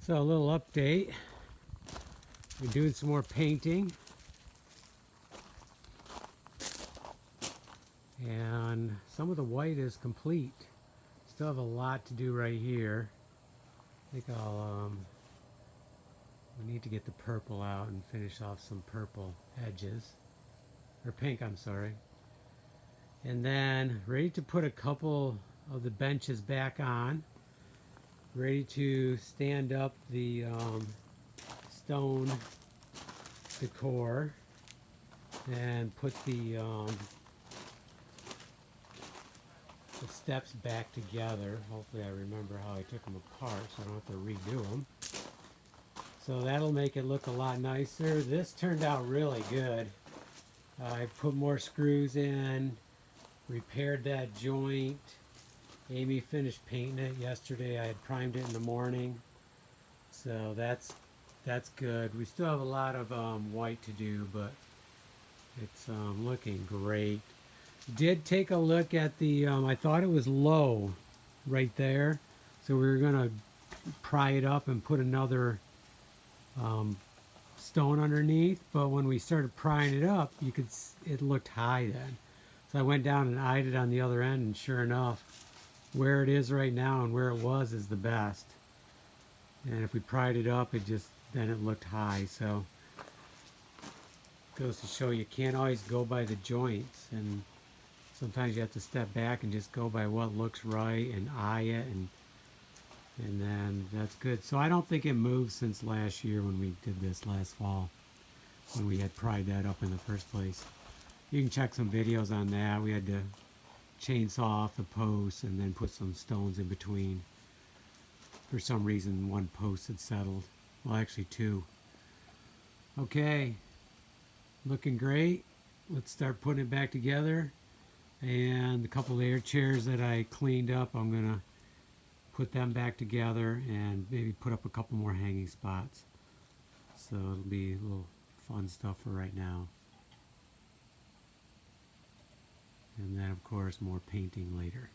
So a little update. We're doing some more painting. And some of the white is complete. Still have a lot to do right here. I think we need to get the purple out and finish off some purple edges. Or pink, I'm sorry. And then ready to put a couple of the benches back on. Ready to stand up the stone decor and put the steps back together. Hopefully I remember how I took them apart so I don't have to redo them. So that'll make it look a lot nicer. This turned out really good. I put more screws in, repaired that joint. Amy finished painting it yesterday. I had primed it in the morning. So that's good. We still have a lot of white to do, but it's looking great. Did take a look at the, I thought it was low right there. So we were going to pry it up and put another stone underneath. But when we started prying it up, it looked high then. So I went down and eyed it on the other end, and sure enough, where it is right now and where it was is the best. And if we pried it up, then it looked high. So goes to show you can't always go by the joints, and sometimes you have to step back and just go by what looks right and eye it, and then that's good. So I don't think it moved since last year when we did this last fall, when we had pried that up in the first place. You can check some videos on that. We had to chainsaw off the posts and then put some stones in between. For some reason one post had settled. Well, actually two. Okay, looking great. Let's start putting it back together. And a couple of air chairs that I cleaned up, I'm gonna put them back together and maybe put up a couple more hanging spots. So it'll be a little fun stuff for right now. And then of course more painting later.